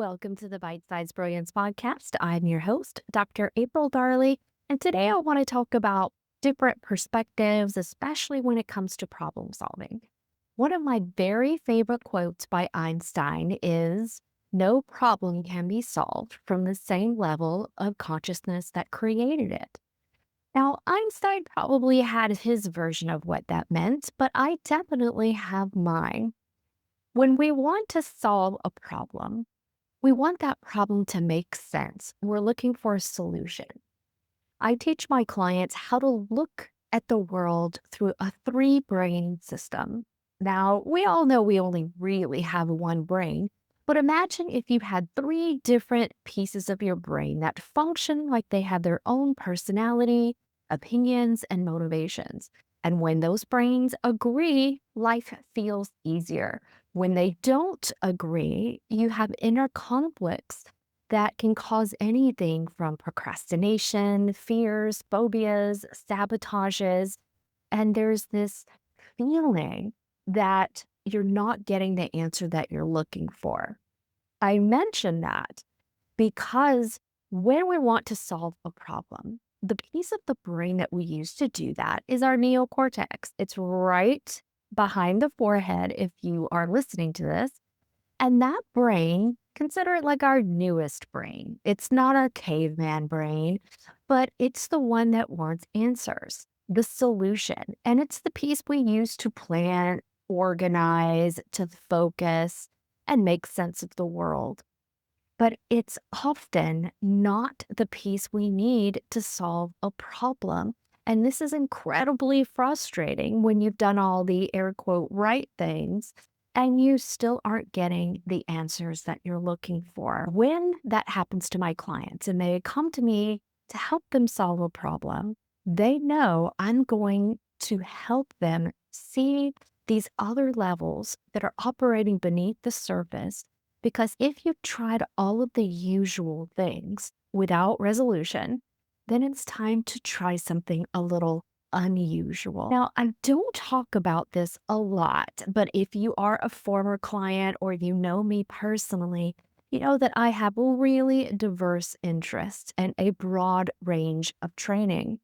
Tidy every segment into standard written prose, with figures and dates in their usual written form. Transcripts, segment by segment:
Welcome to the Bite-Sized Brilliance podcast. I'm your host, Dr. April Darley, and today I want to talk about different perspectives, especially when it comes to problem solving. One of my very favorite quotes by Einstein is, "No problem can be solved from the same level of consciousness that created it." Now, Einstein probably had his version of what that meant, but I definitely have mine. When we want to solve a problem, we want that problem to make sense. We're looking for a solution. I teach my clients how to look at the world through a three brain system. Now, we all know we only really have one brain, but imagine if you had three different pieces of your brain that function like they have their own personality, opinions, and motivations. And when those brains agree, life feels easier. When they don't agree, you have inner conflicts that can cause anything from procrastination, fears, phobias, sabotages. And there's this feeling that you're not getting the answer that you're looking for. I mention that because when we want to solve a problem, the piece of the brain that we use to do that is our neocortex. It's right behind the forehead if you are listening to this. And that brain, consider it like our newest brain. It's not a caveman brain, but it's the one that wants answers, the solution. And it's the piece we use to plan, organize, to focus, and make sense of the world. But it's often not the piece we need to solve a problem. And this is incredibly frustrating when you've done all the air quote right things and you still aren't getting the answers that you're looking for. When that happens to my clients and they come to me to help them solve a problem, they know I'm going to help them see these other levels that are operating beneath the surface. Because if you've tried all of the usual things without resolution, then it's time to try something a little unusual. Now, I don't talk about this a lot, but if you are a former client or you know me personally, you know that I have really diverse interests and a broad range of training.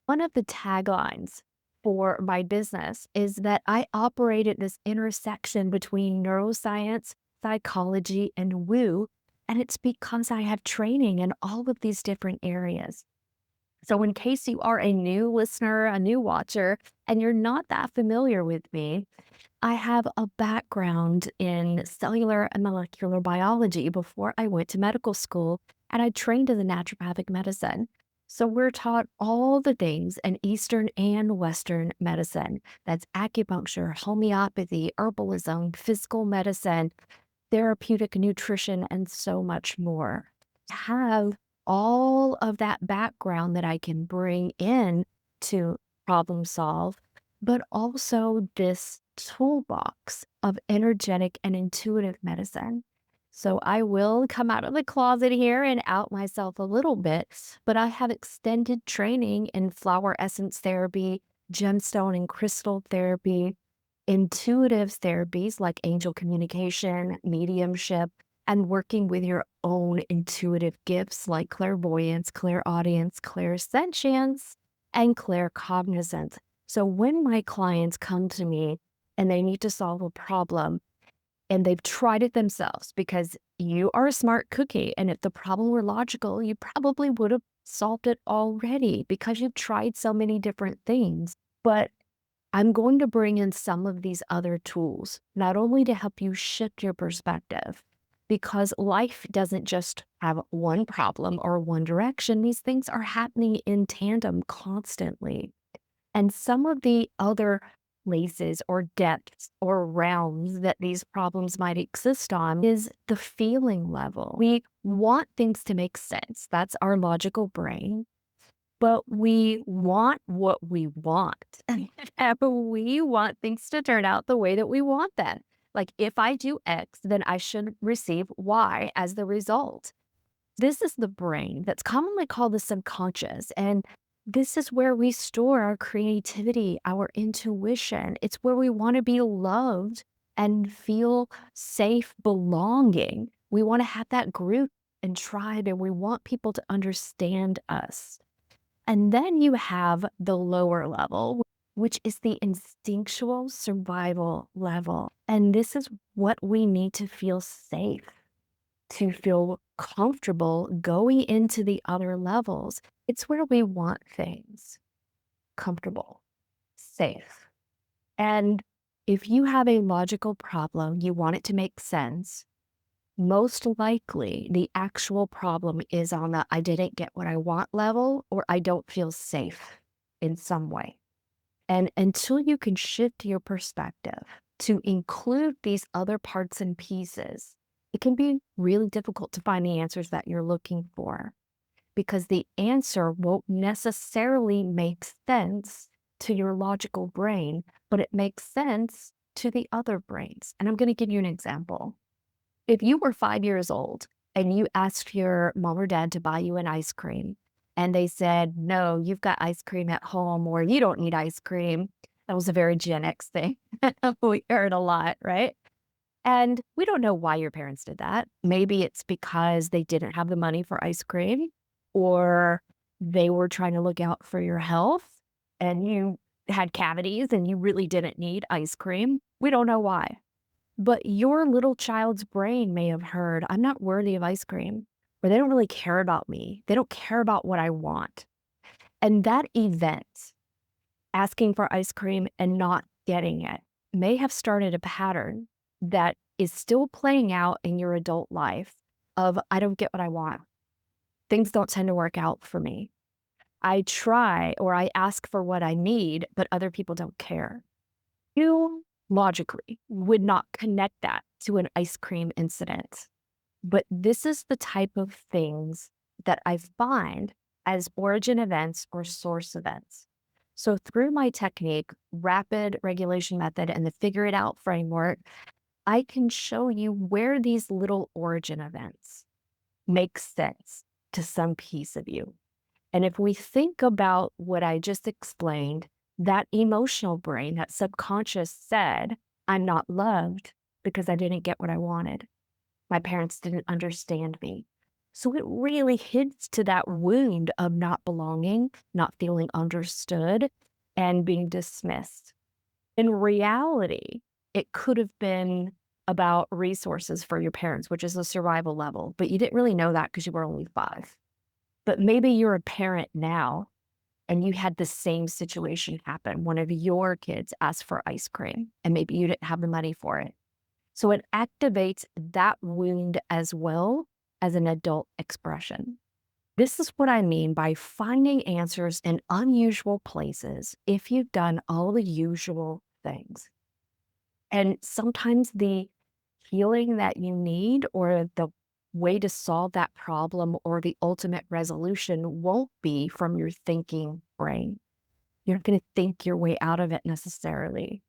One of the taglines for my business is that I operate at this intersection between neuroscience, psychology, and woo, and it's because I have training in all of these different areas. So, in case you are a new listener, a new watcher, and you're not that familiar with me, I have a background in cellular and molecular biology before I went to medical school, and I trained in the naturopathic medicine. So, we're taught all the things in Eastern and Western medicine. That's acupuncture, homeopathy, herbalism, physical medicine, therapeutic nutrition, and so much more. To have all of that background that I can bring in to problem solve, but also this toolbox of energetic and intuitive medicine. So I will come out of the closet here and out myself a little bit, but I have extended training in flower essence therapy, gemstone and crystal therapy, intuitive therapies like angel communication, mediumship, and working with your own intuitive gifts like clairvoyance, clairaudience, clairsentience, and claircognizance. So when my clients come to me and they need to solve a problem and they've tried it themselves, because you are a smart cookie, and if the problem were logical, you probably would have solved it already because you've tried so many different things. But I'm going to bring in some of these other tools, not only to help you shift your perspective, because life doesn't just have one problem or one direction. These things are happening in tandem constantly. And some of the other places or depths or realms that these problems might exist on is the feeling level. We want things to make sense. That's our logical brain. But we want what we want. And we want things to turn out the way that we want them. Like, if I do X, then I should receive Y as the result. This is the brain that's commonly called the subconscious. And this is where we store our creativity, our intuition. It's where we want to be loved and feel safe belonging. We want to have that group and tribe, and we want people to understand us. And then you have the lower level, which is the instinctual survival level. And this is what we need to feel safe, to feel comfortable going into the other levels. It's where we want things comfortable, safe. And if you have a logical problem, you want it to make sense. Most likely, the actual problem is on the I didn't get what I want level, or I don't feel safe in some way. And until you can shift your perspective to include these other parts and pieces, it can be really difficult to find the answers that you're looking for because the answer won't necessarily make sense to your logical brain, but it makes sense to the other brains. And I'm going to give you an example. If you were 5 years old and you asked your mom or dad to buy you an ice cream, and they said, no, you've got ice cream at home or you don't need ice cream. That was a very Gen X thing. We heard a lot, right? And we don't know why your parents did that. Maybe it's because they didn't have the money for ice cream, or they were trying to look out for your health and you had cavities and you really didn't need ice cream. We don't know why. But your little child's brain may have heard, I'm not worthy of ice cream, or they don't really care about me. They don't care about what I want. And that event, asking for ice cream and not getting it, may have started a pattern that is still playing out in your adult life of, I don't get what I want. Things don't tend to work out for me. I try or I ask for what I need, but other people don't care. You logically would not connect that to an ice cream incident. But this is the type of things that I find as origin events or source events. So through my technique, rapid regulation method, and the figure it out framework, I can show you where these little origin events make sense to some piece of you. And if we think about what I just explained, that emotional brain, that subconscious said, I'm not loved because I didn't get what I wanted. My parents didn't understand me. So it really hits to that wound of not belonging, not feeling understood, and being dismissed. In reality, it could have been about resources for your parents, which is a survival level, but you didn't really know that because you were only 5. But maybe you're a parent now and you had the same situation happen. One of your kids asked for ice cream and maybe you didn't have the money for it. So it activates that wound as well as an adult expression. This is what I mean by finding answers in unusual places if you've done all the usual things. And sometimes the healing that you need or the way to solve that problem or the ultimate resolution won't be from your thinking brain. You're not going to think your way out of it necessarily,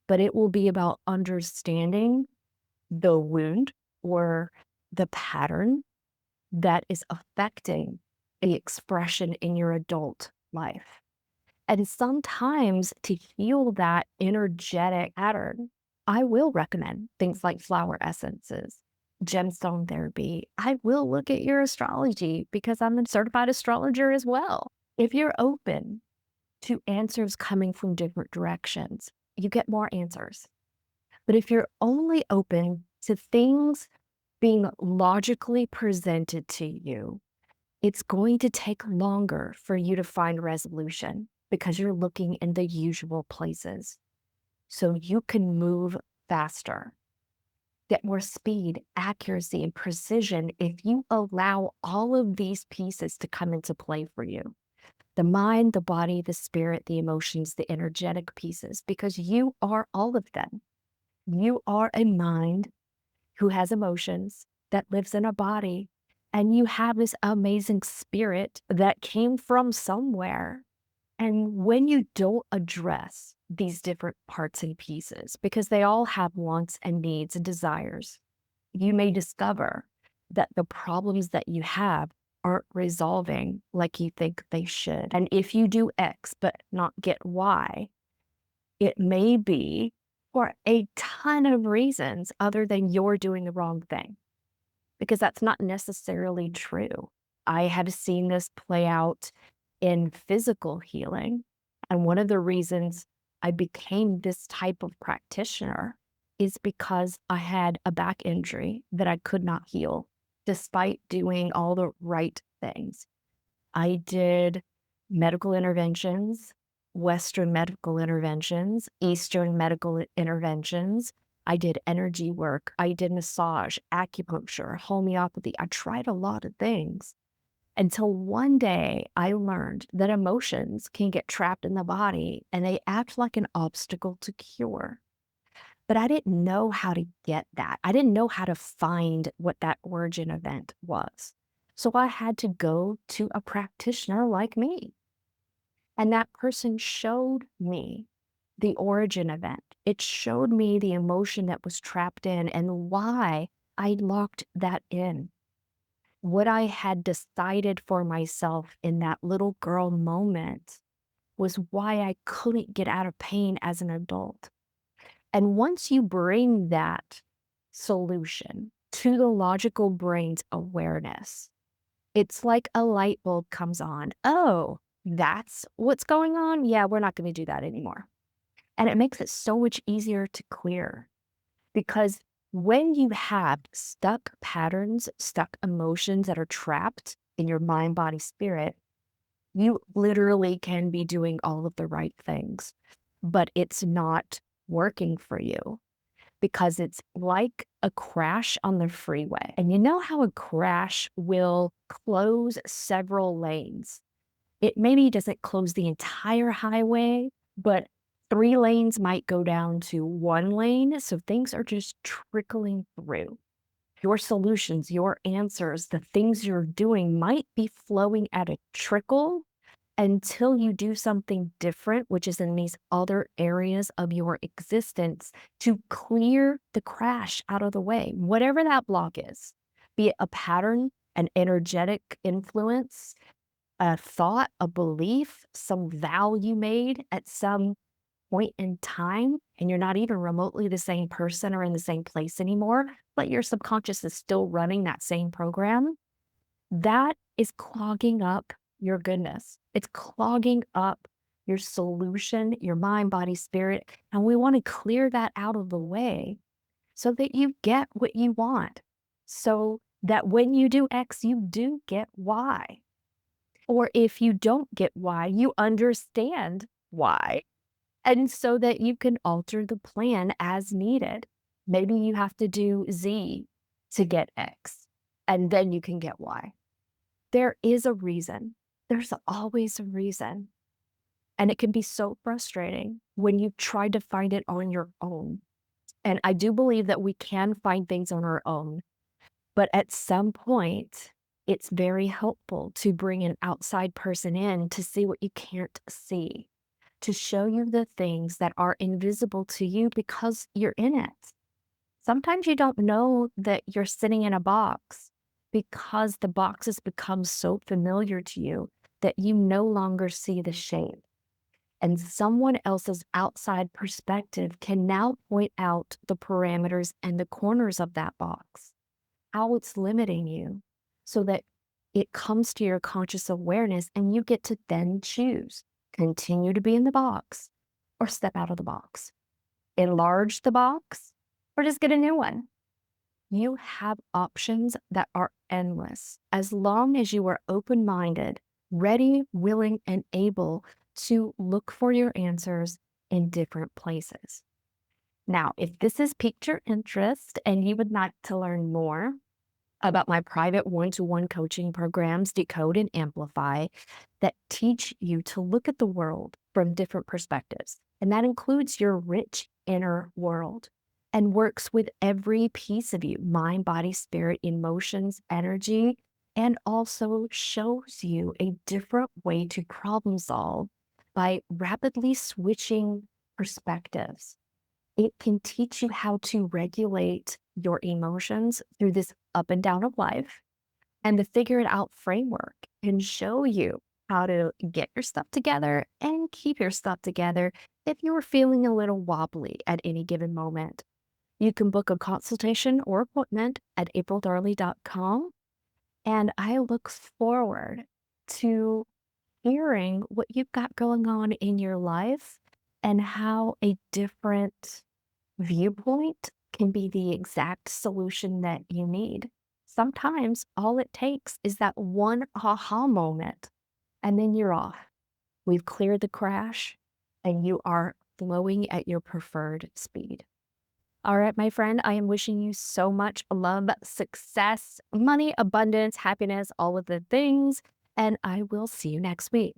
but it will be about understanding the wound or the pattern that is affecting the expression in your adult life. And sometimes to heal that energetic pattern, I will recommend things like flower essences, gemstone therapy. I will look at your astrology because I'm a certified astrologer as well. If you're open to answers coming from different directions, you get more answers. But if you're only open to things being logically presented to you, it's going to take longer for you to find resolution because you're looking in the usual places. So you can move faster, get more speed, accuracy, and precision if you allow all of these pieces to come into play for you. The mind, the body, the spirit, the emotions, the energetic pieces, because you are all of them. You are a mind who has emotions that lives in a body, and you have this amazing spirit that came from somewhere. And when you don't address these different parts and pieces, because they all have wants and needs and desires, you may discover that the problems that you have aren't resolving like you think they should. And if you do X but not get Y, it may be for a ton of reasons other than you're doing the wrong thing. because that's not necessarily true. I have seen this play out in physical healing. And one of the reasons I became this type of practitioner is because I had a back injury that I could not heal despite doing all the right things. I did medical interventions, Western medical interventions, Eastern medical interventions. I did energy work. I did massage, acupuncture, homeopathy. I tried a lot of things until one day I learned that emotions can get trapped in the body and they act like an obstacle to cure. But I didn't know how to get that. I didn't know how to find what that origin event was. So I had to go to a practitioner like me. And that person showed me the origin event. It showed me the emotion that was trapped in and why I locked that in. What I had decided for myself in that little girl moment was why I couldn't get out of pain as an adult. And once you bring that solution to the logical brain's awareness, it's like a light bulb comes on. Oh, that's what's going on? Yeah, we're not going to do that anymore. And it makes it so much easier to clear because when you have stuck patterns, stuck emotions that are trapped in your mind, body, spirit, you literally can be doing all of the right things, but it's not working for you because it's like a crash on the freeway. And you know how a crash will close several lanes? It maybe doesn't close the entire highway, but 3 lanes might go down to 1 lane, so things are just trickling through. Your solutions, your answers, the things you're doing might be flowing at a trickle until you do something different, which is in these other areas of your existence to clear the crash out of the way, whatever that block is, be it a pattern, an energetic influence, a thought, a belief, some vow you made at some point in time, and you're not even remotely the same person or in the same place anymore, but your subconscious is still running that same program. That is clogging up your goodness. It's clogging up your solution, your mind, body, spirit. And we want to clear that out of the way so that you get what you want. So that when you do X, you do get Y. Or if you don't get Y, you understand why. And so that you can alter the plan as needed. Maybe you have to do Z to get X, and then you can get Y. There is a reason. There's always a reason. And it can be so frustrating when you've tried to find it on your own. And I do believe that we can find things on our own. But at some point, it's very helpful to bring an outside person in to see what you can't see, to show you the things that are invisible to you because you're in it. Sometimes you don't know that you're sitting in a box because the box has become so familiar to you that you no longer see the shape. And someone else's outside perspective can now point out the parameters and the corners of that box, how it's limiting you, so that it comes to your conscious awareness and you get to then choose, continue to be in the box or step out of the box, enlarge the box or just get a new one. You have options that are endless as long as you are open-minded, ready, willing, and able to look for your answers in different places. Now, if this has piqued your interest and you would like to learn more about my private one-to-one coaching programs, Decode and Amplify, that teach you to look at the world from different perspectives. And that includes your rich inner world and works with every piece of you, mind, body, spirit, emotions, energy, and also shows you a different way to problem solve by rapidly switching perspectives. It can teach you how to regulate your emotions through this up and down of life. And the figure it out framework can show you how to get your stuff together and keep your stuff together if you are feeling a little wobbly at any given moment. You can book a consultation or appointment at aprildarley.com. And I look forward to hearing what you've got going on in your life and how a different viewpoint can be the exact solution that you need. Sometimes all it takes is that one aha moment, and then you're off. We've cleared the crash, and you are flowing at your preferred speed. All right, my friend, I am wishing you so much love, success, money, abundance, happiness, all of the things, and I will see you next week.